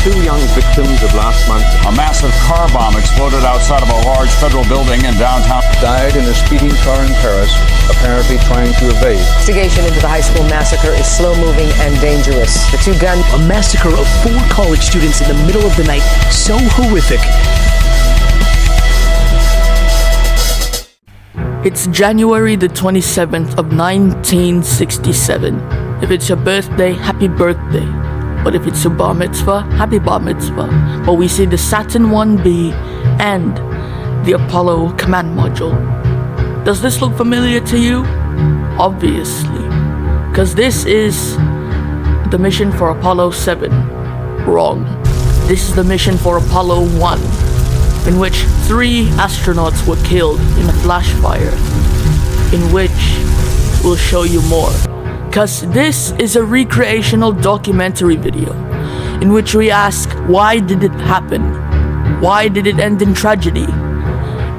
two young victims of last month A massive car bomb exploded outside of a large federal building in downtown. died in a speeding car in Paris, apparently trying to evade. Investigation into the high school massacre is slow-moving and dangerous. The two gun... A massacre of 4 college students in the middle of the night, so horrific. It's January the 27th of 1967. If it's your birthday, happy birthday. But if it's your bar mitzvah, happy bar mitzvah. But we see the Saturn 1B and the Apollo command module. Does this look familiar to you? Obviously. Because this is the mission for Apollo 7. Wrong. This is the mission for Apollo 1, in which 3 astronauts were killed in a flash fire, in which we'll show you more. Cause this is a recreational documentary video, in which we ask, why did it happen? Why did it end in tragedy?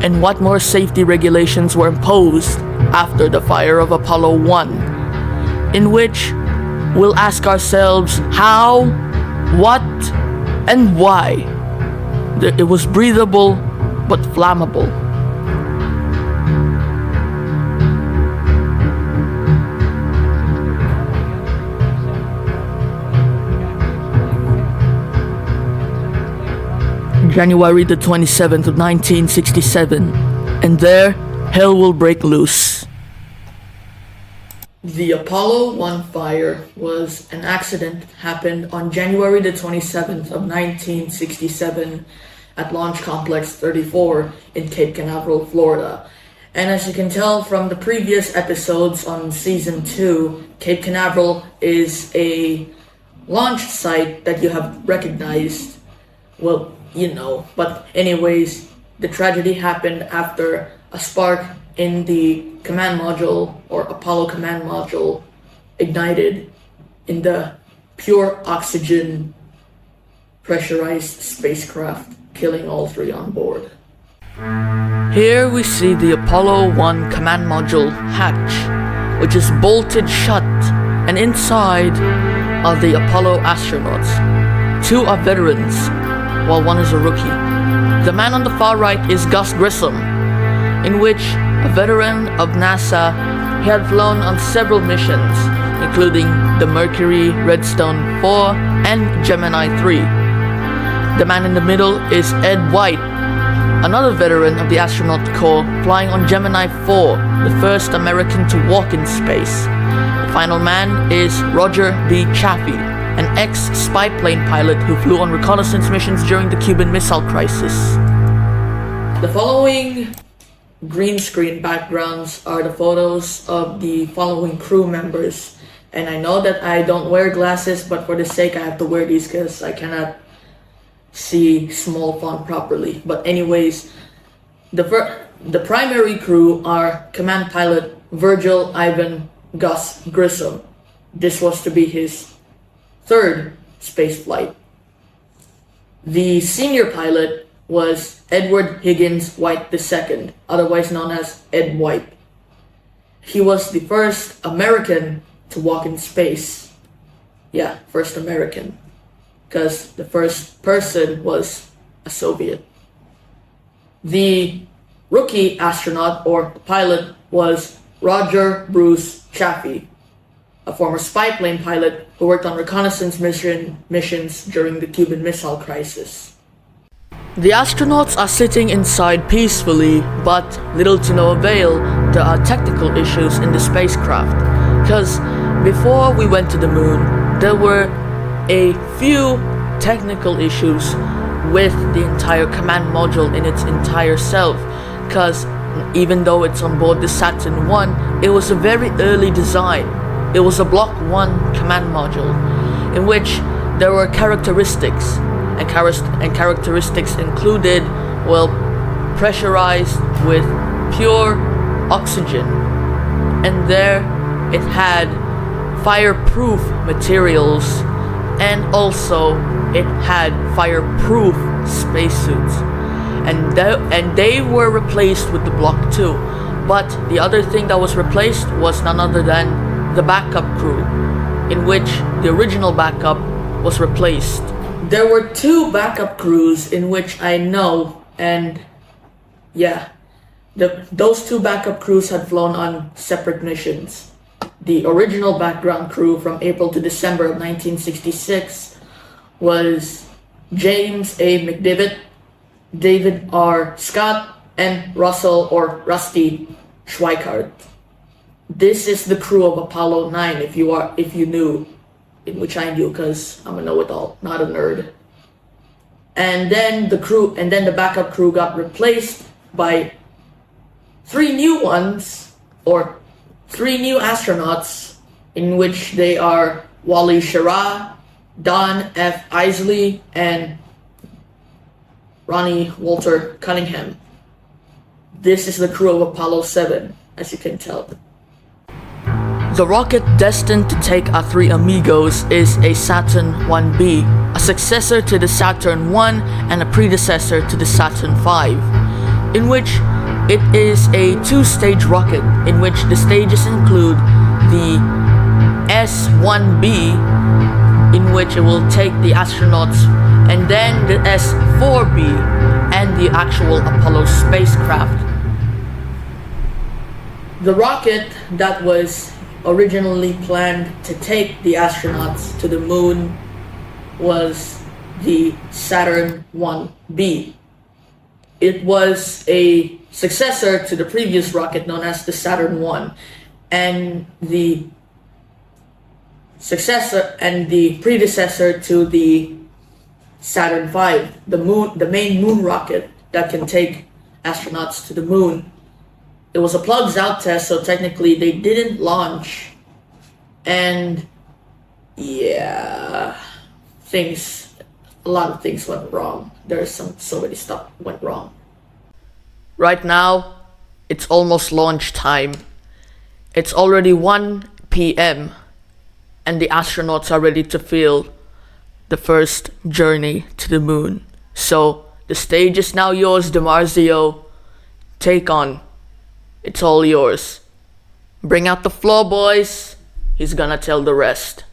And what more safety regulations were imposed after the fire of Apollo 1? In which we'll ask ourselves how, what, and why it was breathable but flammable. January the 27th of 1967, and there, hell will break loose. The Apollo 1 fire was an accident happened on January the 27th of 1967 at Launch Complex 34 in Cape Canaveral, Florida. And as you can tell from the previous episodes on Season 2, Cape Canaveral is a launch site that you have recognized. Well, you know, but anyways, the tragedy happened after a spark in the command module, or Apollo command module, ignited in the pure oxygen pressurized spacecraft, killing all 3 on board. Here we see the Apollo 1 command module hatch, which is bolted shut, and inside are the Apollo astronauts. 2 are veterans, while 1 is a rookie. The man on the far right is Gus Grissom, in which a veteran of NASA, he had flown on several missions, including the Mercury, Redstone 4, and Gemini 3. The man in the middle is Ed White, another veteran of the astronaut corps, flying on Gemini 4, the first American to walk in space. The final man is Roger B. Chaffee, an ex-spy plane pilot who flew on reconnaissance missions during the Cuban Missile Crisis. The following green screen backgrounds are the photos of the following crew members. And I know that I don't wear glasses, but for the sake I have to wear these because I cannot see small font properly. But anyways, the primary crew are command pilot Virgil Ivan Gus Grissom. This was to be his 3rd space flight. The senior pilot was Edward Higgins White II, otherwise known as Ed White. He was the first American to walk in space. Yeah, first American, because the first person was a Soviet. The rookie astronaut or pilot was Roger Bruce Chaffee, a former spy plane pilot who worked on reconnaissance missions during the Cuban Missile Crisis. The astronauts are sitting inside peacefully, but little to no avail. There are technical issues in the spacecraft, because before we went to the moon, there were a few technical issues with the entire command module in its entire self, because even though it's on board the Saturn 1, it was a very early design. It was a Block 1 command module, in which there were characteristics, and characteristics included, well, pressurized with pure oxygen, and there it had fireproof materials, and also it had fireproof spacesuits, and they were replaced with the Block 2. But the other thing that was replaced was none other than the backup crew, in which the original backup was replaced. There were two backup crews in which I know, and yeah, those two backup crews had flown on separate missions. The original background crew from April to December of 1966 was James A. McDivitt, David R. Scott, and Russell or Rusty Schweikart. This is the crew of Apollo 9 if you knew, in which I knew because I'm a know-it-all, not a nerd. And then the backup crew got replaced by three new astronauts, in which they are Wally Schirra, Don F. Isley, and Ronnie Walter Cunningham. This is the crew of Apollo 7, as you can tell. The rocket destined to take our three amigos is a Saturn 1B, a successor to the Saturn 1 and a predecessor to the Saturn 5, in which it is a two-stage rocket, in which the stages include the S-1B, in which it will take the astronauts, and then the S-4B, and the actual Apollo spacecraft. The rocket that was originally planned to take the astronauts to the moon was the Saturn 1B. It was a successor to the previous rocket known as the Saturn 1, and the predecessor to the Saturn 5, the main moon rocket that can take astronauts to the moon. It was a plugs out test, so technically they didn't launch. And yeah, a lot of things went wrong. So many stuff went wrong. Right now, it's almost launch time. It's already 1 p.m. and the astronauts are ready to feel the first journey to the moon. So the stage is now yours, DiMarzio. Take on. It's all yours. Bring out the floor, boys. He's gonna tell the rest.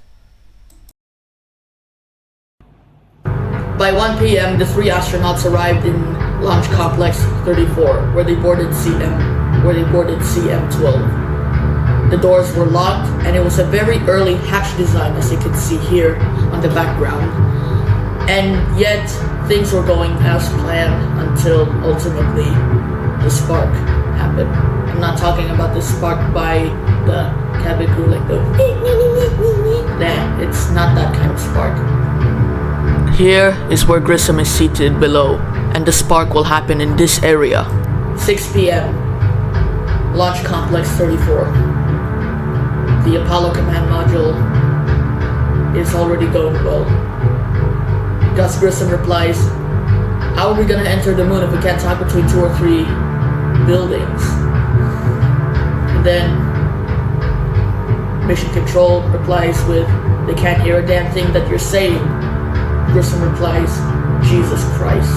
By 1 p.m., the three astronauts arrived in Launch Complex 34, where they boarded CM-12. The doors were locked, and it was a very early hatch design, as you can see here on the background. And yet, things were going as planned until ultimately the spark happened. I'm not talking about the spark by the cabin crew, like the nah, it's not that kind of spark. Here is where Grissom is seated below, and the spark will happen in this area. 6 p.m. Launch Complex 34. The Apollo command module is already going well. Gus Grissom replies, "How are we gonna enter the moon if we can't talk between 2 or 3 buildings?" And then Mission Control replies with, "They can't hear a damn thing that you're saying." Grissom replies, "Jesus Christ,"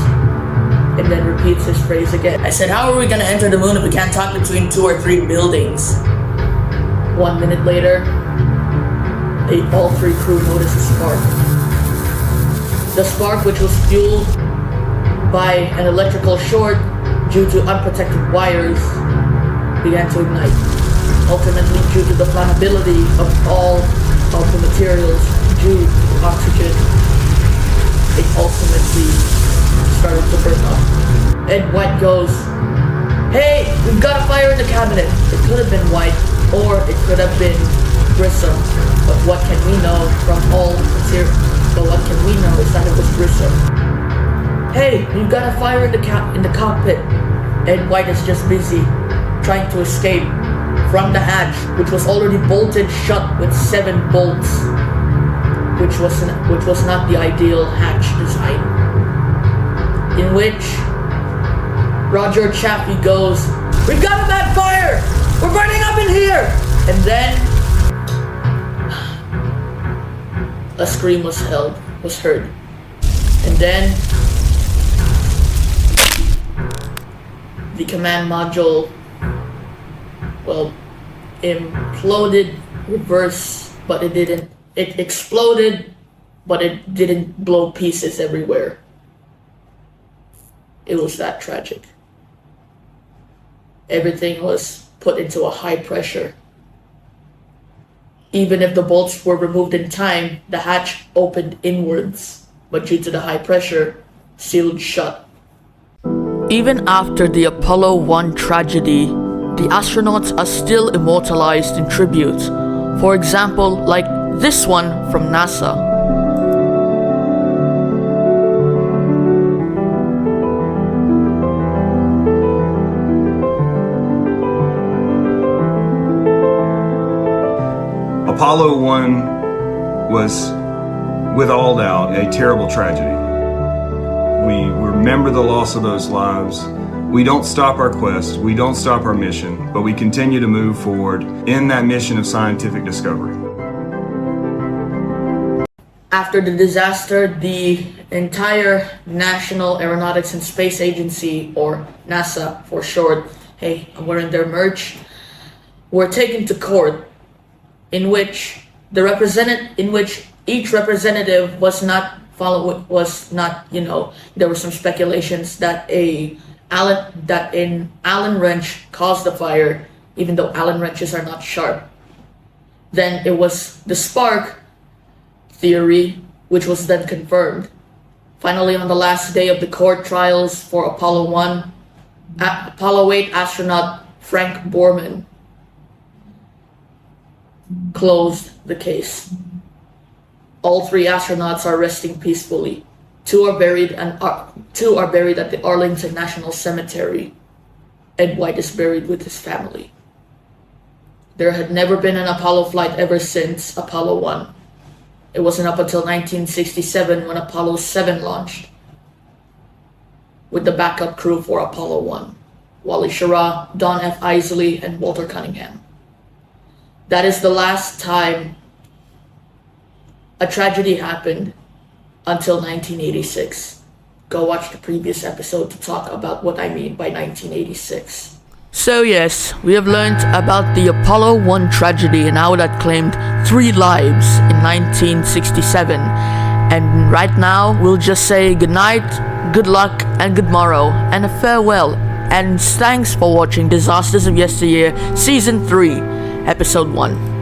and then repeats his phrase again. I said, "How are we gonna enter the moon if we can't talk between 2 or 3 buildings?" 1 minute later, all 3 crew noticed a spark. The spark, which was fueled by an electrical short due to unprotected wires, began to ignite. Ultimately, due to the flammability of all of the materials due to oxygen, it ultimately started to burn up. Ed White goes, "Hey, we've got a fire in the cabinet." It could have been White, or it could have been Grissom, but what can we know from all material? But what can we know is that it was Grissom. "Hey, we've got a fire in the cockpit." Ed White is just busy trying to escape from the hatch, which was already bolted shut with 7 bolts, which was not the ideal hatch design. In which Roger Chaffee goes, "We've got a bad fire! We're burning up in here!" And then a scream was heard. And then the command module, imploded reverse, but it didn't. It exploded, but it didn't blow pieces everywhere. It was that tragic. Everything was put into a high pressure. Even if the bolts were removed in time, the hatch opened inwards, but due to the high pressure, sealed shut. Even after the Apollo 1 tragedy, the astronauts are still immortalized in tribute. For example, like this one from NASA. Apollo 1 was, with all doubt, a terrible tragedy. We remember the loss of those lives. We don't stop our quest, we don't stop our mission, but we continue to move forward in that mission of scientific discovery. After the disaster, the entire National Aeronautics and Space Agency, or NASA for short, hey, I'm wearing their merch, were taken to court in which each representative was not there were some speculations that an Allen wrench caused the fire, even though Allen wrenches are not sharp. Then it was the spark theory, which was then confirmed. Finally, on the last day of the court trials for Apollo 1, Apollo 8 astronaut Frank Borman closed the case. All 3 astronauts are resting peacefully. 2 are buried at the Arlington National Cemetery. Ed White is buried with his family. There had never been an Apollo flight ever since Apollo 1. It wasn't up until 1967 when Apollo 7 launched with the backup crew for Apollo 1, Wally Schirra, Don F. Isley, and Walter Cunningham. That is the last time a tragedy happened until 1986. Go watch the previous episode to talk about what I mean by 1986. So yes, we have learned about the Apollo 1 tragedy and how that claimed 3 lives in 1967. And right now, we'll just say good night, good luck, and good morrow, and a farewell. And thanks for watching Disasters of Yesteryear Season 3, Episode 1.